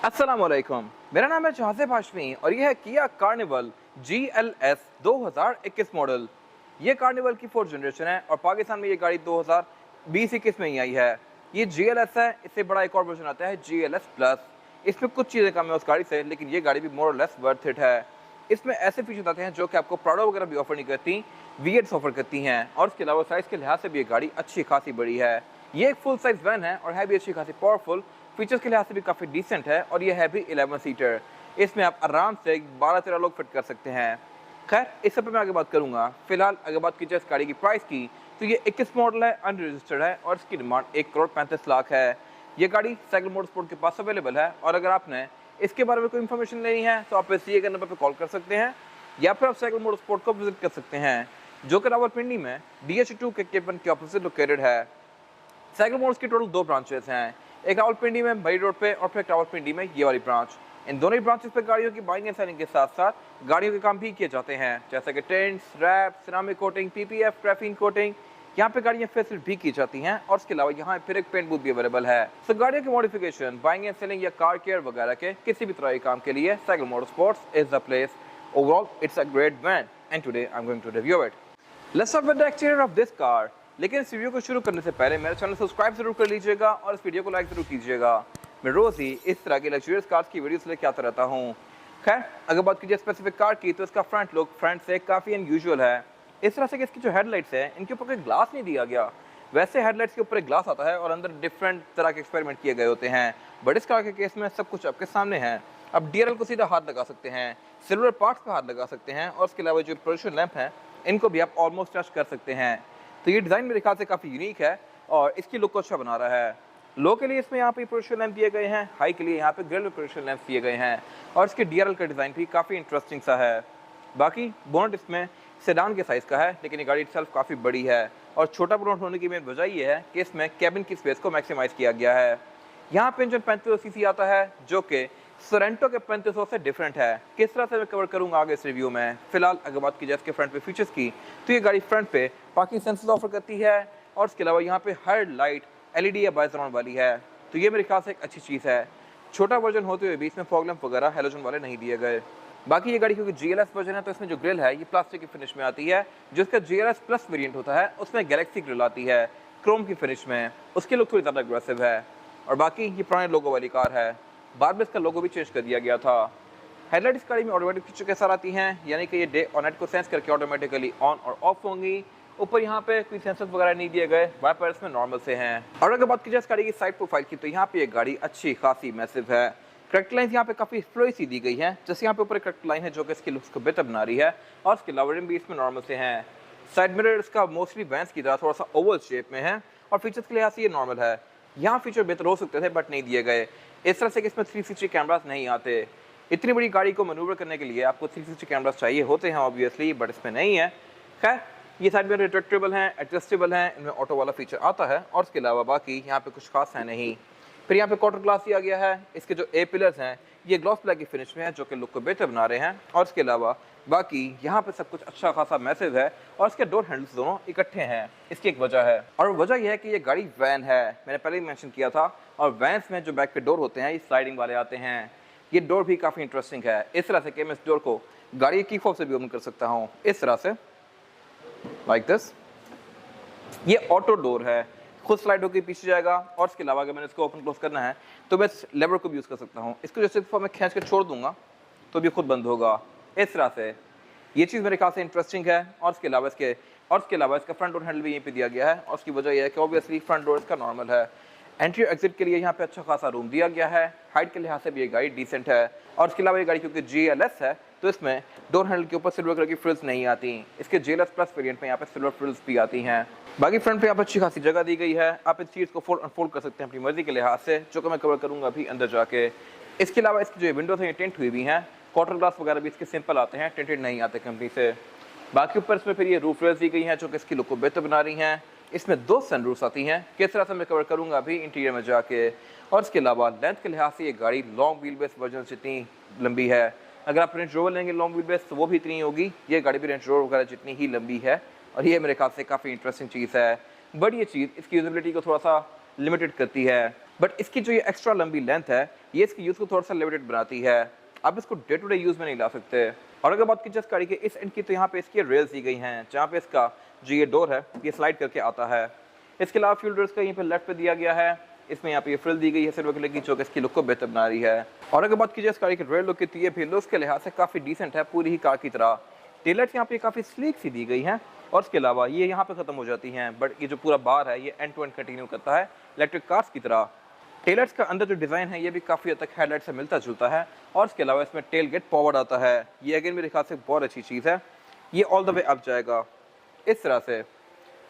अस्सलाम वालेकुम। मेरा नाम है जहाज़ेब हाशमी और यह है किया कार्निवल GLS 2021 मॉडल। ये कार्निवल की 4th जनरेशन है और पाकिस्तान में ये गाड़ी 2020-21 में ही आई है। ये GLS है, इससे बड़ा एक और वर्जन आता है GLS प्लस। इसमें कुछ चीज़ें कम है उस गाड़ी से, लेकिन ये गाड़ी भी मोर और लेस वर्थ इट है। इसमें ऐसे फीचर्स आते हैं जो कि आपको प्राडो वगैरह भी ऑफर नहीं करती, V8 ऑफर करती हैं। और इसके अलावा साइज़ के लिहाज से भी ये गाड़ी अच्छी खासी बड़ी है। ये एक फुल साइज वैन है और है भी अच्छी खासी पावरफुल। फीचर्स के लिहाज से भी काफ़ी डिसेंट है और ये है भी 11 सीटर। इसमें आप आराम से 12-13 लोग फिट कर सकते हैं। खैर, इस सब पे मैं आगे बात करूंगा। फिलहाल अगर बात की जाए इस गाड़ी की प्राइस की, तो ये 21 मॉडल है, अनरजिस्टर्ड है और इसकी डिमांड 1,35,00,000 है। ये गाड़ी साइकिल मोटरस्पोर्ट के पास अवेलेबल है और अगर आपने इसके बारे में कोई इन्फॉर्मेशन लेनी है तो आप इस दिए गए नंबर पर कॉल कर सकते हैं या फिर आप साइकिल मोटरस्पोर्ट को विजिट कर सकते हैं, जो कि रावलपिंडी में DH2 के केपन के ऑपोजिट लोकेटेड है। साइकिल मोटर्स की टोटल 2 ब्रांचेस हैं, एक रावलपिंडी में बड़ी रोड पे और फिर रावलपिंडी में ये वाली ब्रांच। इन दोनों ही ब्रांचेस पे गाड़ियों की बाइंग एंड सेलिंग के साथ साथ गाड़ियों के काम भी किए जाते हैं, जैसे कि tints, wrap, ceramic coating, PPF, graphene coating. यहाँ पे गाड़ियाँ फेसिल भी की जाती हैं और इसके अलावा यहाँ फिर एक पेंट बूथ भी अवेलेबल है। तो गाड़ियों की मॉडिफिकेशन, बाइंग एंड सेलिंग या कार केयर वगैरह के किसी भी तरह के काम के लिए Cycle Motorsports is the place. Overall it's a great van and today I am going to review it. Let's start with the exterior of this car. लेकिन इस वीडियो को शुरू करने से पहले मेरे चैनल सब्सक्राइब जरूर कर लीजिएगा और इस वीडियो को लाइक जरूर कीजिएगा। मैं रोज़ ही इस तरह की लग्जरियस कार्स की वीडियोस लेके आता रहता हूँ। खैर, अगर बात कीजिए स्पेसिफिक कार की, तो इसका फ्रंट लुक फ्रंट से काफ़ी अनयूजुअल है। इस तरह से कि इसकी जो हेडलाइट्स है, इनके ऊपर कोई ग्लास नहीं दिया गया। वैसे हेडलाइट्स के ऊपर एक ग्लास आता है और अंदर डिफरेंट तरह के एक्सपेरिमेंट किए गए होते हैं, बट इस कार के केस में सब कुछ आपके सामने है। अब DRL को सीधा हाथ लगा सकते हैं, सिल्वर पार्ट्स पर हाथ लगा सकते हैं और इसके अलावा जो पोजिशन लैंप है, इनको भी आप ऑलमोस्ट टच कर सकते हैं। तो ये डिज़ाइन मेरे ख्याल से काफ़ी यूनिक है और इसकी लुक को अच्छा बना रहा है। लो के लिए इसमें यहाँ पे पोजिशन लैंप दिए गए हैं, हाई के लिए यहाँ पे ग्रिल में पोजिशन लैंप दिए गए हैं और इसके DRL का डिज़ाइन भी काफ़ी इंटरेस्टिंग सा है। बाकी बोनट इसमें सेडान के साइज़ का है, लेकिन ये गाड़ी इटसेल्फ काफ़ी बड़ी है और छोटा बोनट होने की मेन वजह ये है कि इसमें कैबिन की स्पेस को मैक्सिमाइज़ किया गया है। यहाँ पे इंजन 3500 सीसी आता है, जो कि सोरेंटो के 3500 से डिफरेंट है। किस तरह से मैं कवर करूंगा आगे इस रिव्यू में। फिलहाल अगर बात की जाए इसके फ्रंट पे फीचर्स की, तो ये गाड़ी फ्रंट पे पार्किंग सेंसर्स ऑफर करती है और इसके अलावा यहाँ पे हर लाइट LED या बाइजराउंड वाली है, तो ये मेरे ख्याल से एक अच्छी चीज़ है। छोटा वर्जन होते हुए भी इसमें फॉग लैंप वगैरह हेलोजन वाले नहीं दिए गए। बाकी ये गाड़ी क्योंकि GLS वर्जन है, तो इसमें जो ग्रिल है ये प्लास्टिक की फिनिश में आती है। जो इसका GLS प्लस वेरिएंट होता है उसमें गैलेक्सी ग्रिल आती है क्रोम की फिनिश में, उसकी लुक थोड़ी ज़्यादा अग्रेसिव है। और बाकी ये पुराने लोगो वाली कार है, बाद में इसका लोगो भी चेंज कर दिया गया था। हेडलाइट इस गाड़ी में ऑटोमेटिक फीचर के साथ आती हैं, यानी कि ये डे और नाइट को सेंस करके ऑटोमेटिकली ऑन और ऑफ होंगी। ऊपर यहाँ पे कोई सेंसर्स वगैरह नहीं दिए गए, वाइपर्स में नॉर्मल से हैं। और अगर बात की जाए इस गाड़ी की साइड प्रोफाइल की, तो यहाँ पे ये गाड़ी अच्छी खासी मैसिव है। करेक्ट लाइन यहाँ पे काफ़ी फ्लोई सी दी गई है, जैसे यहाँ पे ऊपर करेक्ट लाइन है जो कि इसकी लुक्स को बेहतर बना रही है और इसके अलावा रिम भी इसमें नॉर्मल से हैं। साइड मिरर इसका मोस्टली वैंस की तरह थोड़ा सा ओवल शेप में है और फीचर्स के लिहाज से ये नॉर्मल है। यहाँ फीचर बेहतर हो सकते थे बट नहीं दिए गए। इस तरह से कि इसमें 360 कैमरास नहीं आते। इतनी बड़ी गाड़ी को मैनूवर करने के लिए आपको 360 कैमरास चाहिए होते हैं ऑब्वियसली, बट इसमें नहीं है। खैर, ये साइड में रिट्रैक्टेबल हैं, एडजस्टेबल हैं, इनमें ऑटो वाला फीचर आता है और इसके अलावा बाकी यहाँ पे कुछ खास है नहीं। फिर यहाँ पे क्वार्टर ग्लास दिया गया है। इसके जो ए पिलर्स हैं ये ग्लॉस ब्लैक की फिनिश में है, जो कि लुक को बेहतर बना रहे हैं। और इसके अलावा बाकी यहाँ पे सब कुछ अच्छा खासा मैसिव है और इसके डोर हैंडल्स दोनों इकट्ठे हैं। इसकी एक वजह है और वजह यह है कि ये गाड़ी वैन है, मैंने पहले ही मेंशन किया था। और वैन्स में जो बैक पे डोर होते हैं ये स्लाइडिंग वाले आते हैं। ये डोर भी काफ़ी इंटरेस्टिंग है, इस तरह से कि मैं इस डोर को गाड़ी की फोब से भी ओपन कर सकता हूँ, इस तरह से लाइक दिस। ये ऑटो डोर है, खुद स्लाइड होकर पीछे जाएगा और इसके अलावा अगर मैंने इसको ओपन क्लोज करना है तो मैं इस लेवर को भी यूज़ कर सकता हूँ। इसको जैसे मैं खींच के छोड़ दूंगा तो भी खुद बंद होगा, इस तरह से। ये चीज़ मेरे ख्याल से इंटरेस्टिंग है। और इसके अलावा इसका फ्रंट डोर हैंडल भी यहीं पे दिया गया है और उसकी वजह यह है कि ऑब्वियसली फ्रंट डोर इसका नॉर्मल है। एंट्री एग्जिट के लिए यहाँ पे अच्छा खासा रूम दिया गया है। हाइट के लिहाज से भी ये गाड़ी डिसेंट है। और इसके अलावा ये गाड़ी क्योंकि GLS है तो इसमें डोर हैंडल के ऊपर सिल्वर कलर की फ्रिल्स नहीं आती। इसके GLS प्लस वेरिएंट में यहाँ पे सिल्वर फ्रिल्स भी आती हैं। बाकी फ्रंट पे यहाँ पे अच्छी खासी जगह दी गई है, आप इस सीट्स को फोल्ड अनफोल्ड कर सकते हैं अपनी मर्जी के लिहाज से, जो कि मैं कवर करूँगा अभी अंदर जाके। इसके अलावा इसकी जो विंडोज हैं टेंट हुई हुई हैं, क्वार्टर ग्लास वगैरह भी इसके सिंपल आते हैं, टेंटेड नहीं आते कंपनी से। बाकी ऊपर इसमें फिर ये रूफ रेल्स दी गई हैं जो कि इसकी लुक को बेहतर बना रही हैं। इसमें 2 सनरूफ्स आती हैं, किस तरह से मैं कवर करूँगा अभी इंटीरियर में जाके। और इसके अलावा लेंथ के लिहाज से ये गाड़ी लॉन्ग व्हील बेस वर्जन जितनी लंबी है। अगर आप रेंज रोवर लेंगे लॉन्ग व्हील बेस तो वो भी इतनी होगी, ये गाड़ी भी रेंज रोवर वगैरह जितनी ही लंबी है और ये मेरे ख्याल से काफ़ी इंटरेस्टिंग चीज़ है। बट ये चीज़ इसकी यूजेबिलिटी को थोड़ा सा लिमिटेड करती है। बट इसकी जो ये एक्स्ट्रा लंबी लेंथ है ये इसकी यूज़ को थोड़ा सा लिमिटेड बनाती है, आप इसको डे टू डे यूज़ में नहीं ला सकते। और अगर बात की जाए इस गाड़ी के इस एंड की, तो यहाँ पे इसकी रेल्स दी गई हैं, जहाँ पे इसका जो ये डोर है ये स्लाइड करके आता है। इसके अलावा फ्यूल डोर्स का यहीं पे लेफ्ट पे दिया गया है, इसमें यहाँ पे ये फ्रिल दी गई है सिल्वर कलर की, जो कि इसकी लुक को बेहतर बना रही है। और अगर बात की जाए इस गाड़ी के रेयर लुक की, तो ये भी लुक्स के लिहाज से काफ़ी डिसेंट है, पूरी ही कार की तरह। टेलर्स यहाँ पे काफ़ी स्लीक सी दी गई हैं, और इसके अलावा ये यहाँ पे ख़त्म हो जाती हैं, बट ये जो पूरा बार है ये एंड टू एंड कंटिन्यू करता है इलेक्ट्रिक कार्स की तरह। टेलर्स का अंदर जो डिज़ाइन है ये भी काफ़ी हद तक हेडलाइट से मिलता जुलता है, और इसके अलावा इसमें टेल गेट पॉवर्ड आता है। ये अगेन मेरे ख्याल से बहुत अच्छी चीज़ है, ये ऑल द वे अप जाएगा इस तरह से।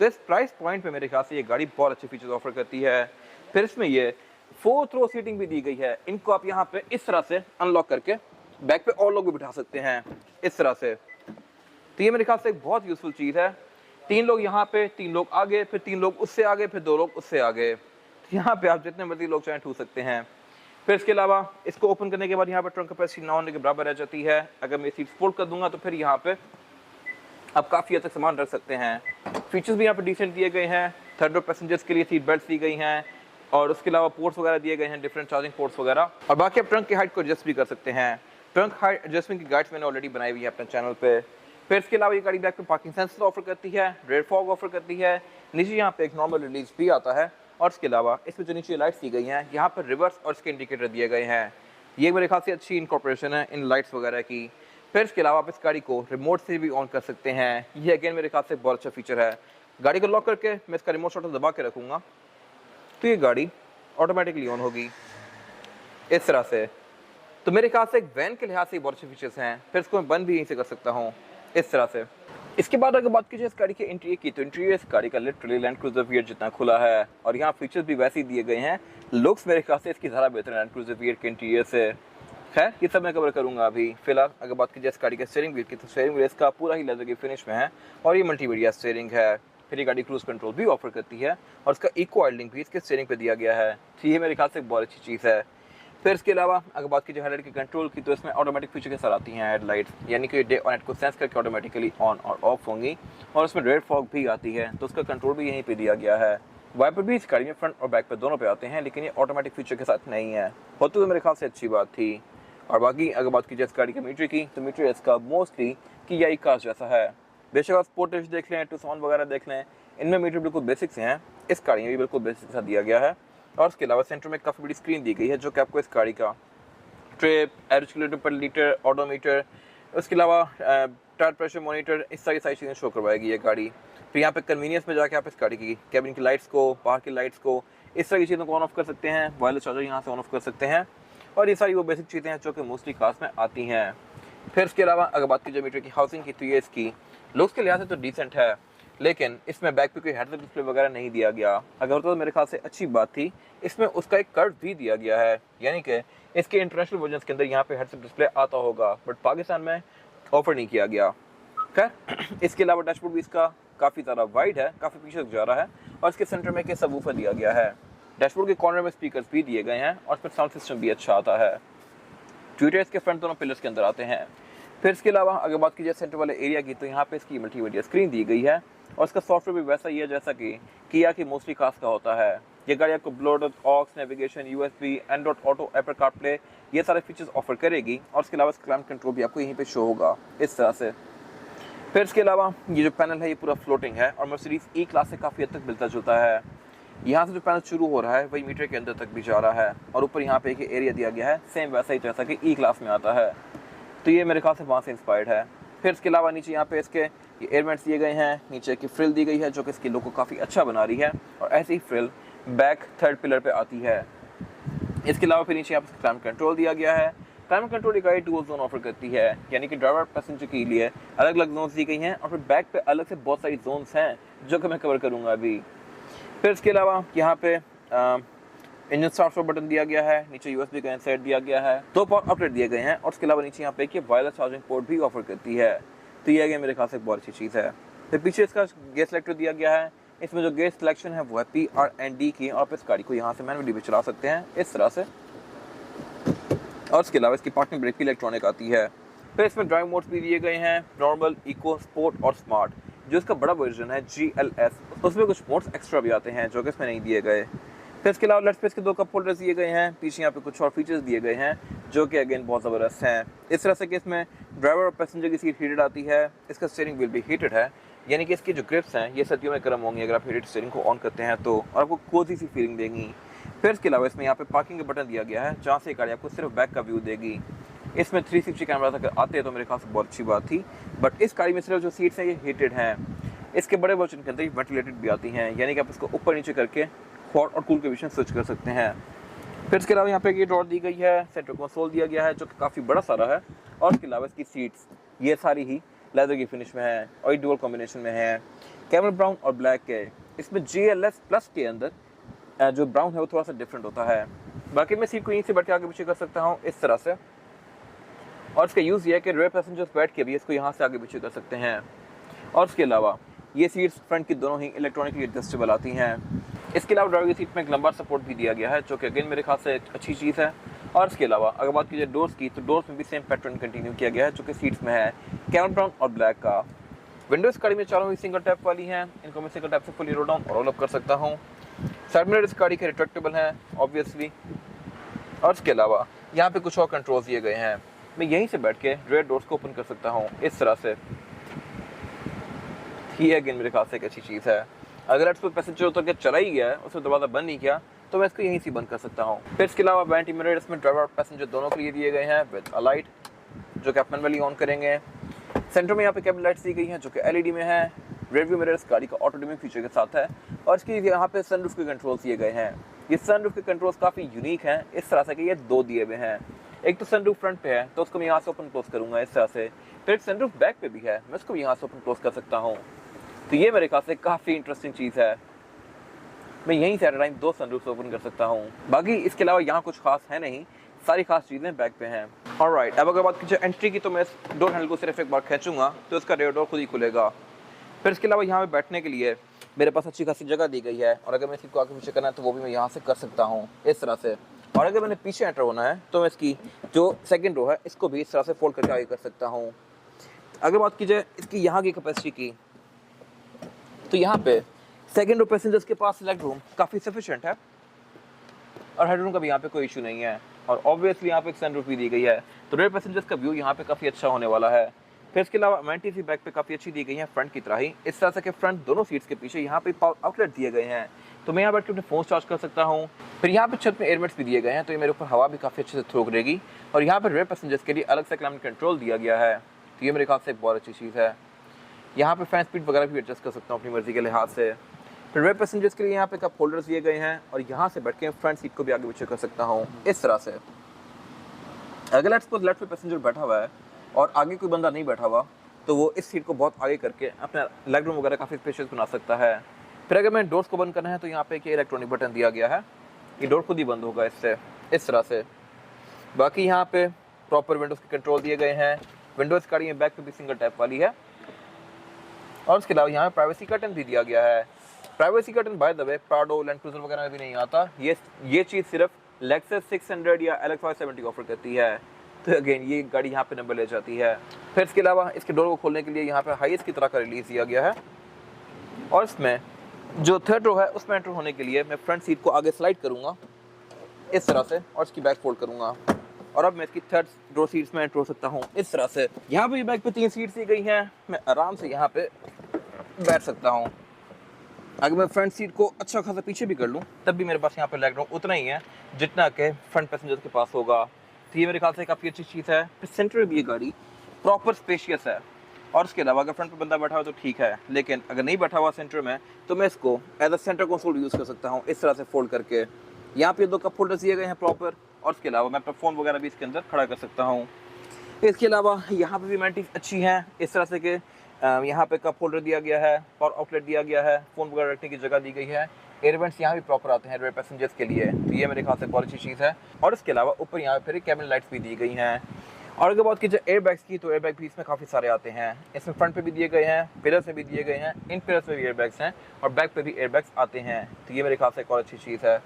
तो इस प्राइस पॉइंट पे मेरे ख्याल से ये गाड़ी बहुत अच्छे फीचर्स ऑफर करती है। फिर इसमें ये 4 रो सीटिंग भी दी गई है, इनको आप यहाँ पे इस तरह से अनलॉक करके बैक पे और लोग भी बिठा सकते हैं इस तरह से। तो ये मेरे ख्याल से एक बहुत यूज़फुल चीज़ है। 3 लोग यहाँ पे, 3 लोग आगे, फिर 3 लोग उससे आगे, फिर 2 लोग उससे आगे। तो यहाँ पे आप जितने मर्जी लोग चाहें ठूस सकते हैं। फिर इसके अलावा इसको ओपन करने के बाद यहाँ पे ट्रंक कैपेसिटी ना होने के बराबर रह जाती है। अगर मैं सीट फोल्ड कर दूंगा तो फिर यहाँ पे आप काफ़ी हद तक सामान रख सकते हैं। फीचर्स भी यहाँ पे डिसेंट दिए गए हैं। थर्ड रो पैसेंजर्स के लिए सीट बेल्ट दी गई हैं, और उसके अलावा पोर्ट्स वगैरह दिए गए हैं, डिफरेंट चार्जिंग पोर्ट्स वगैरह। और बाकी आप ट्रंक की हाइट को एडजस्ट भी कर सकते हैं। ट्रंक हाइट एडजस्टमेंट की गाइड्स मैंने ऑलरेडी बनाई हुई है अपने चैनल पे। फिर इसके अलावा ये गाड़ी बैक पे पार्किंग सेंसर ऑफर करती है, रेयर फॉग ऑफर करती है, नीचे यहाँ पे एक नॉर्मल रिलीज भी आता है, और इसके अलावा इसमें जो नीचे लाइट्स दी गई हैं यहाँ पर रिवर्स और इसके इंडिकेटर दिए गए हैं। ये मेरे ख्याल से अच्छी इनकॉर्पोरेशन है इन लाइट्स वगैरह की। फिर इसके अलावा आप इस गाड़ी को रिमोट से भी ऑन कर सकते हैं, ये अगेन मेरे ख्याल से बहुत अच्छा फीचर है। गाड़ी को लॉक करके मैं इसका रिमोट शॉट दबा के रखूँगा तो ये गाड़ी ऑटोमेटिकली ऑन होगी इस तरह से। तो मेरे ख्याल से एक वैन के लिहाज से बहुत अच्छे फीचर्स हैं। फिर इसको मैं बंद भी यहीं से कर सकता हूँ इस तरह से। इसके बाद अगर बात कीजिए इस गाड़ी के इंटीरियर की, तो इंटीरियर इस गाड़ी का लिटरली लैंड क्रूजर वियर जितना खुला है, और यहाँ फीचर्स भी वैसे ही दिए गए हैं। लुक्स मेरे ख्याल से इसकी ज़्यादा बेहतर लैंड क्रूजर वियर के इंटीरियर से। खैर ये सब मैं कवर करूँगा अभी। फिलहाल अगर बात कीजिए इस गाड़ी के स्टीयरिंग व्हील की, तो स्टीयरिंग व्हील इसका पूरा ही लेदर की फिनिश में है, और ये मल्टीमीडिया स्टीयरिंग है। फिर ये गाड़ी क्रूज कंट्रोल भी ऑफर करती है, और इसका इको आइडलिंग भी इसके स्टीयरिंग पे दिया गया है। तो ये मेरे ख्याल से एक बहुत अच्छी चीज़ है। फिर इसके अलावा अगर बात कीजिए हेडलाइट के कंट्रोल की, तो इसमें ऑटोमेटिक फीचर के साथ आती हैं हेडलाइट्स, यानी कि डे और नाइट को सेंस करके ऑटोमेटिकली ऑन और ऑफ होंगी, और उसमें रेड फॉग भी आती है, तो उसका कंट्रोल भी यहीं पे दिया गया है। वाइपर भी इस गाड़ी में फ्रंट और बैक पे दोनों पे आते हैं, लेकिन ये ऑटोमेटिक फीचर के साथ नहीं है, होते हुए मेरे ख्याल से अच्छी बात थी। और बाकी अगर बात कीजिए इस गाड़ी के मीटर की, तो मीटर इसका मोस्टली किया कार जैसा है। बेशक आप स्पोर्टेज देख लें, टूसॉन वगैरह देख लें, इनमें मीटर बिल्कुल बेसिक से हैं, इस गाड़ी में भी बिल्कुल बेसिक के साथ दिया गया है। और इसके अलावा सेंटर में काफ़ी बड़ी स्क्रीन दी गई है, जो कि आपको इस गाड़ी का ट्रिप, एवरेज किलोमीटर पर लीटर, ऑडोमीटर, उसके अलावा टायर प्रेशर मॉनिटर, इस सारी चीज़ें शो करवाएगी ये गाड़ी। फिर यहाँ पे कन्वीनियंस में जाके आप इस गाड़ी की कैबिन की लाइट्स को, बाहर की लाइट्स को, इस तरह की चीज़ों को ऑन ऑफ कर सकते हैं। वायरलेस चार्जर यहाँ से ऑन ऑफ कर सकते हैं, और ये सारी वो बेसिक चीज़ें हैं जो कि मोस्टली कार्स में आती हैं। फिर इसके अलावा अगर बात कीजिए मीटर की हाउसिंग की, तो ये इसकी लुक्स के लिहाज से तो डिसेंट है, लेकिन इसमें बैक पे कोई हेडअप डिस्प्ले वगैरह नहीं दिया गया। अगर होता तो मेरे ख्याल से अच्छी बात थी। इसमें उसका एक कर्व भी दिया गया है, यानी कि इसके इंटरनेशनल वर्जन के अंदर यहाँ पे हेडअप डिस्प्ले आता होगा, बट पाकिस्तान में ऑफर नहीं किया गया। खैर इसके अलावा डैशबोर्ड भी इसका काफ़ी ज़्यादा वाइड है, काफ़ी पीछे जा रहा है, और इसके सेंटर में एक सबवूफर दिया गया है। डैशबोर्ड के कॉर्नर में स्पीकर्स भी दिए गए हैं, और इसमें साउंड सिस्टम भी अच्छा आता है। ट्विटर इसके फ्रंट दोनों पिलर्स के अंदर आते हैं। फिर इसके अलावा अगर बात कीजिए सेंटर वाले एरिया की, तो यहाँ पे इसकी मल्टीमीडिया स्क्रीन दी गई है, और इसका सॉफ्टवेयर भी वैसा ही है जैसा कि किया की मोस्टली कार्स का होता है। ये गाड़ी आपको Bluetooth, aux, navigation, USB, Android Auto, Apple CarPlay, ये सारे फीचर्स ऑफर करेगी, और इसके अलावा क्लाइमेट कंट्रोल भी आपको यहीं पे शो होगा इस तरह से। फिर इसके अलावा ये जो पैनल है ये पूरा फ्लोटिंग है, और मर्सिडीज ई क्लास से काफ़ी हद तक मिलता जुलता है। यहाँ से जो पैनल शुरू हो रहा है वही मीटर के अंदर तक भी जा रहा है, और ऊपर यहाँ पे एक एरिया दिया गया है सेम वैसा ही जैसा कि ई क्लास में आता है। तो ये मेरे ख्याल से वहाँ से इंस्पायर्ड है। फिर इसके अलावा नीचे यहाँ पे इसके ये एयरमेंट्स दिए गए हैं, नीचे की फ्रिल दी गई है जो कि इसके लुक को काफ़ी अच्छा बना रही है, और ऐसी ही फ्रिल बैक थर्ड पिलर पे आती है। इसके अलावा फिर नीचे यहाँ पे क्लाइमेट कंट्रोल दिया गया है। क्लाइमेट कंट्रोल एक गाड़ी डुअल जोन ऑफर करती है, यानी कि ड्राइवर पैसेंजर के लिए अलग अलग जोन्स दी गई हैं, और फिर बैक पे अलग से बहुत सारी जोन्स हैं जो कि मैं कवर करूँगा अभी। फिर इसके अलावा यहाँ पे इंजन स्टार्ट बटन दिया गया है, नीचे यूएसबी का इंसर्ट दिया गया है, 2 पावर आउटलेट दिए गए हैं, और उसके अलावा नीचे यहाँ पे एक वायरलेस चार्जिंग पोर्ट भी ऑफर करती है। तो ये मेरे ख्याल से बहुत अच्छी चीज़ है। फिर पीछे इसका गेयर सिलेक्टर दिया गया है, इसमें जो गेयर सिलेक्शन है वो है PRND की, और आप इस गाड़ी को यहाँ से मैनुअली भी चला सकते हैं इस तरह से, और इसके अलावा इसकी पार्किंग ब्रेक भी इलेक्ट्रॉनिक आती है। फिर इसमें ड्राइव मोड्स भी दिए गए हैं, नॉर्मल, इको, स्पोर्ट और स्मार्ट। जो इसका बड़ा वर्जन है GLS, उसमें कुछ मोड्स एक्स्ट्रा भी आते हैं जो कि इसमें नहीं दिए गए। फिर इसके अलावा लेग स्पेस के 2 कप होल्डर्स दिए गए हैं। पीछे यहाँ पे कुछ और फीचर्स दिए गए हैं जो कि अगेन बहुत ज़बरदस्त हैं। इस तरह से कि इसमें ड्राइवर और पैसेंजर की सीट हीटेड आती है। इसका स्टीयरिंग व्हील भी हीटेड है, यानी कि इसकी जो ग्रिप्स हैं ये सर्दियों में गर्म होंगी अगर आप हीटेड स्टीयरिंग को ऑन करते हैं तो, और आपको कोजी सी फीलिंग देंगी। फिर इसके अलावा इसमें यहाँ पे पार्किंग का बटन दिया गया है जहाँ से गाड़ी आपको सिर्फ बैक का व्यू देगी। इसमें 360 कैमरास अगर आते हैं तो मेरे ख्याल से बहुत अच्छी बात थी, बट इस गाड़ी में सिर्फ जो सीट्स हैं ये हीटेड हैं। इसके बड़े वर्जन के अंदर वेंटिलेटेड भी आती हैं, यानी कि आप इसको ऊपर नीचे करके हॉट और कूल के बीच में स्विच कर सकते हैं। फिर इसके अलावा यहाँ पे ये ड्रॉर दी गई है, सेंटर कंसोल दिया गया है जो कि काफ़ी बड़ा सारा है, और इसके अलावा इसकी सीट्स ये सारी ही लेदर की फिनिश में है और ये डुअल कॉम्बिनेशन में है, कैमल ब्राउन और ब्लैक के। इसमें GLS प्लस के अंदर जो ब्राउन है वो थोड़ा सा डिफरेंट होता है। बाकी मैं सीट को यहीं से बैठ के आगे पीछे कर सकता हूँ इस तरह से, और इसका यूज़ ये है कि रेयर पैसेंजर्स बैठ के भी इसको यहाँ से आगे पीछे कर सकते हैं। और इसके अलावा ये सीट्स फ्रंट की दोनों ही इलेक्ट्रॉनिकली एडजस्टेबल आती हैं। इसके अलावा ड्राइवर की सीट में एक लंबा सपोर्ट भी दिया गया है जो कि अगेन मेरे ख्याल से अच्छी चीज़ है। और इसके अलावा अगर बात कीजिए डोर्स की, तो डोर्स में भी सेम पैटर्न कंटिन्यू किया गया है जो कि सीट्स में है, कैमल ब्राउन और ब्लैक का। विंडोज गाड़ी में चारों ही सिंगल टैप वाली हैं, इनको मैं सिंगल टैप से फुली रोल डाउन और रोल अप कर सकता हूँ। साइड मिरर इस गाड़ी के रिट्रैक्टेबल हैं ऑब्वियसली। और इसके अलावा यहाँ पे कुछ और कंट्रोल्स दिए गए हैं, मैं यहीं से बैठ के रेयर डोर्स को ओपन कर सकता हूँ इस तरह से। ये अगेन मेरे ख्याल से एक अच्छी चीज़ है। अगर इस पर पैसेंजर उतर के चला ही गया है, उसने दरवाज़ा बंद नहीं किया, तो मैं इसको यहीं से बंद कर सकता हूँ। फिर इसके अलावा वेंटी मिरर इसमें ड्राइवर और पैसेंजर दोनों के लिए दिए गए हैं विद अ लाइट जो कि आप मैनुअली ऑन करेंगे। सेंटर में यहाँ पे कैबिन लाइट्स दी गई हैं जो कि LED में है। रेयर व्यू मिरर इस गाड़ी का ऑटो डिमिंग फीचर के साथ है, और इसकी यहाँ पे सनरूफ के कंट्रोल्स दिए गए हैं। ये सनरूफ के कंट्रोल्स काफ़ी यूनिक हैं इस तरह से कि ये 2 दिए हुए हैं। एक तो सनरूफ फ्रंट पे है तो उसको मैं यहाँ से ओपन क्लोज करूँगा इस तरह से। फिर एक सनरूफ बैक पे भी है, मैं उसको यहाँ से ओपन क्लोज कर सकता हूँ। तो ये मेरे ख्याल से काफ़ी इंटरेस्टिंग चीज़ है। मैं यहीं से एट टाइम 2 सनरूफ ओपन कर सकता हूँ। बाकी इसके अलावा यहाँ कुछ खास है नहीं, सारी खास चीज़ें बैक पे हैं। ऑलराइट, अब अगर बात कीजिए एंट्री की, तो मैं इस डोर हैंडल को सिर्फ एक बार खींचूंगा तो इसका रेयर डोर खुद ही खुलेगा। फिर इसके अलावा यहाँ पे बैठने के लिए मेरे पास अच्छी खासी जगह दी गई है, और अगर मैं सीट को आगे पीछे करना है तो वो भी मैं यहाँ से कर सकता हूँ इस तरह से। और अगर मैंने पीछे एंटर होना है तो मैं इसकी जो सेकंड रो है इसको भी इस तरह से फोल्ड करके आगे कर सकता हूँ। अगर बात कीजिए इसकी यहाँ की कैपेसिटी की, तो यहाँ पे सेकंड रो पैसेंजर्स के पास लेग रूम काफ़ी सफिशिएंट है, और हेडरूम का भी यहाँ पे कोई इशू नहीं है। और ऑब्वियसली यहाँ पे एक सनरूफ भी दी गई है, तो रेयर पैसेंजर्स का व्यू यहाँ पे काफ़ी अच्छा होने वाला है। फिर इसके अलावा अमेनिटीज़ भी बैक पे काफ़ी अच्छी दी गई है फ्रंट की तरह ही, इस तरह से कि फ्रंट दोनों सीट्स के पीछे यहाँ पे पावर आउटलेट दिए गए हैं, तो मैं यहाँ बैठ के अपने फ़ोन चार्ज कर सकता हूँ। फिर यहाँ पे छत में एयरवेंट्स भी दिए गए हैं, तो ये मेरे ऊपर हवा भी काफ़ी अच्छे से थ्रो करेगी। और यहाँ पर रेयर पैसेंजर्स के लिए अलग से क्लाइमेट कंट्रोल दिया गया है, तो ये मेरे ख्याल से एक बहुत अच्छी चीज़ है। यहाँ पे फैन स्पीड वगैरह भी एडजस्ट कर सकता हूँ अपनी मर्जी के लिहाज से। फिर रेयर पैसेंजर्स के लिए यहाँ पे कप होल्डर्स दिए गए हैं, और यहाँ से बैठ के फ्रंट सीट को भी आगे पीछे कर सकता हूँ इस तरह से। अगर लेट्स सपोज लेफ्ट पे पैसेंजर बैठा हुआ है और आगे कोई बंदा नहीं बैठा हुआ, तो वो इस सीट को बहुत आगे करके अपना लेग रूम वगैरह काफ़ी स्पेशियस बना सकता है। फिर अगर मैं डोर्स को बंद करना है तो यहाँ पे एक इलेक्ट्रॉनिक बटन दिया गया है, ये डोर खुद ही बंद होगा इससे इस तरह से। बाकी यहाँ पे प्रॉपर विंडोज़ के कंट्रोल दिए गए हैं। विंडोज़ गाड़ी में बैक पे भी सिंगल टैप वाली है, और उसके अलावा यहाँ पे प्राइवेसी कर्टन भी दिया गया है। Privacy curtain by the way Prado, land cruiser वगैरह में भी नहीं आता, ये चीज़ सिर्फ लेक्सस 600 या LX 570 ऑफर करती है, तो अगेन ये गाड़ी यहाँ पे नंबर ले जाती है। फिर इसके अलावा इसके डोर को खोलने के लिए यहाँ पे हाईएस्ट की तरह का रिलीज दिया गया है, और इसमें जो थर्ड रो है उसमें एंटर होने के लिए मैं फ्रंट सीट को आगे स्लाइड करूँगा इस तरह से, और इसकी बैक फोल्ड करूँगा, और अब मैं इसकी थर्ड रो सीट्स में एंटर हो सकता हूँ इस तरह से। यहाँ पे बैक पे 3 सीट्स दी गई हैं, मैं आराम से यहाँ पे बैठ सकता हूँ। अगर मैं फ्रंट सीट को अच्छा खासा पीछे भी कर लूँ तब भी मेरे पास यहाँ पे लेग रूम उतना ही है जितना कि फ्रंट पैसेंजर्स के पास होगा, तो ये मेरे ख्याल से काफ़ी अच्छी चीज़ है। फिर सेंटर में भी ये गाड़ी प्रॉपर स्पेशियस है, और इसके अलावा अगर फ्रंट पे बंदा बैठा हो तो ठीक है, लेकिन अगर नहीं बैठा हुआ सेंटर में तो मैं इसको as a centre console use कर सकता हूँ इस तरह से फोल्ड करके। यहाँ पे 2 कप होल्डर्स दिए गए हैं प्रॉपर, और इसके अलावा मैं अपना फ़ोन वगैरह भी इसके अंदर खड़ा कर सकता हूँ। इसके अलावा यहाँ पे भी एमेनिटीज़ अच्छी हैं इस तरह से कि यहाँ पे कप होल्डर दिया गया है, पावर आउटलेट दिया गया है, फ़ोन वगैरह रखने की जगह दी गई है, एयरवेंट्स यहाँ भी प्रॉपर आते हैं रेयर पैसेंजर्स के लिए, तो ये मेरे ख्याल से बहुत अच्छी चीज़ है। और इसके अलावा ऊपर यहाँ पे फिर कैबिन लाइट्स भी दी गई हैं। और अगर बात कीजिए एयरबैग्स की, तो एयरबैग भी इसमें काफ़ी सारे आते हैं। इसमें फ्रंट पे भी दिए गए हैं, पिलर्स में भी दिए गए हैं, इन पिलर्स में भी एयरबैग्स हैं, और बैक पे भी एयरबैग्स आते हैं, तो ये मेरे ख्याल से एक और अच्छी चीज़ है।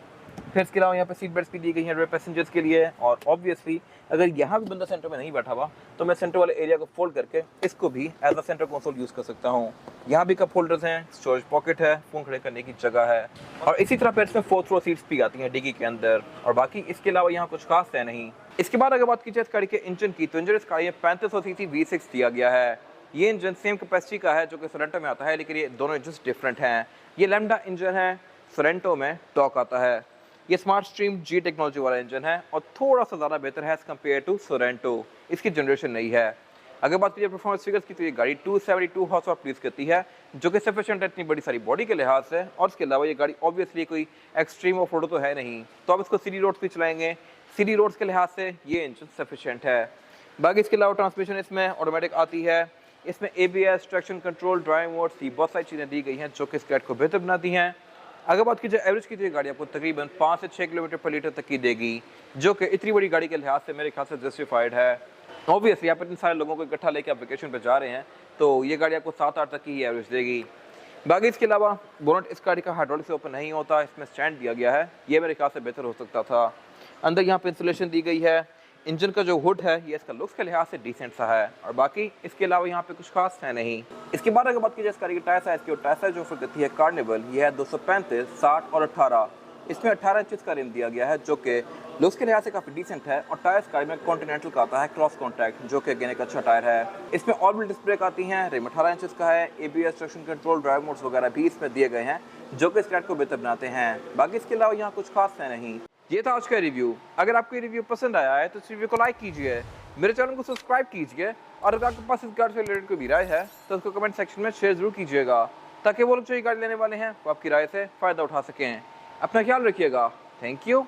फिर इसके अलावा यहाँ पे सीट बेल्ट भी दी गई हैं रेयर पैसेंजर्स के लिए। और ऑब्वियसली अगर यहाँ भी बंदा सेंटर में नहीं बैठा हुआ तो मैं सेंटर वाले एरिया को फोल्ड करके इसको भी as a centre console use कर सकता हूँ। यहाँ भी कप होल्डर्स हैं, स्टोरेज पॉकेट है, फ़ोन खड़े करने की जगह है। और इसी तरह फिर इसमें 4 थ्रो सीट्स भी आती हैं डिग्गी के अंदर। और बाकी इसके अलावा यहाँ कुछ खास है नहीं। इसके बाद अगर बात की जाए इस गाड़ी के इंजन की, तो इंजन इस गाड़ी में 3500 सीसी V6 दिया गया है। ये इंजन सेम कैपेसिटी का है जो कि सोरेंटो में आता है, लेकिन ये दोनों इंजन डिफरेंट हैं। ये लैम्डा इंजन है, सोरेंटो में टॉर्क आता है। ये स्मार्ट स्ट्रीम जी टेक्नोलॉजी वाला इंजन है और थोड़ा सा ज़्यादा बेहतर है एज़ कम्पेयर टू सोरेंटो। इसकी जनरेशन नहीं है। अगर बात कीजिए परफॉर्मेंस फिगर्स की, तो ये गाड़ी 272 हॉर्स पावर प्रोड्यूस करती है, जो कि सफिशिएंट है इतनी बड़ी सारी बॉडी के लिहाज से। और इसके अलावा ये गाड़ी ऑब्वियसली कोई एक्सट्रीम ऑफ रोड तो है नहीं, तो आप इसको सिटी रोड्स भी चलाएंगे। सिटी रोड्स के लिहाज से ये इंजन सफिशिएंट है। बाकी इसके अलावा ट्रांसमिशन इसमें ऑटोमेटिक आती है। इसमें ABS, traction control, drive mode, सी बहुत सारी चीज़ें दी गई हैं जो कि इस गाड़ी को बेहतर बनाती हैं। अगर बात की जाए एवरेज की, तो गाड़ी आपको तकरीबन 5 से 6 किलोमीटर पर लीटर तक की देगी, जो कि इतनी बड़ी गाड़ी के लिहाज से मेरे ख्याल से जस्टिफाइड है। ऑब्वियसली आप इतने सारे लोगों को इकट्ठा लेकर आप वेकेशन पे जा रहे हैं, तो ये गाड़ी आपको 7-8 तक की एवरेज देगी। बाकी इसके अलावा बोनट इस गाड़ी का हाइड्रोलिक से ओपन नहीं होता, इसमें स्टैंड दिया गया है, ये मेरे ख्याल से बेहतर हो सकता था। अंदर यहाँ पे इंसुलेशन दी गई है। इंजन का जो हुड है ये इसका लुक्स के लिहाज से डिसेंट सा है। और बाकी इसके अलावा यहाँ पे कुछ खास है नहीं। इसके बाद अगर बात की जाए इस गाड़ी की टायर साइज की, टायर साइज जो ऑफर करती है कार्निवल, ये है 235, 60 और 18। इसमें 18 इंच का रिम दिया गया है, जो कि लुक्स के लिहाज से काफ़ी डिसेंट है। और टायर गाड़ी में कॉन्टिनेंटल का आता है क्रॉस कॉन्टैक्ट, जो कि अगेन एक अच्छा टायर है। इसमें ऑल व्हील डिस्क ब्रेक आती हैं, रिम 18 इंच का है। ABS, traction control, drive modes वगैरह भी इसमें दिए गए हैं, जो कि इस गाड़ी को बेहतर बनाते हैं। बाकी इसके अलावा यहाँ कुछ खास है नहीं। ये था आज का रिव्यू। अगर आपको ये रिव्यू पसंद आया है तो इस रिव्यू को लाइक कीजिए, मेरे चैनल को सब्सक्राइब कीजिए, और अगर आपके पास इस गाड़ी से रिलेटेड कोई भी राय है तो उसको कमेंट सेक्शन में शेयर जरूर कीजिएगा, ताकि वो लोग जो ये गाड़ी लेने वाले हैं वो आपकी राय से फ़ायदा उठा सकें। अपना ख्याल रखिएगा। Thank you.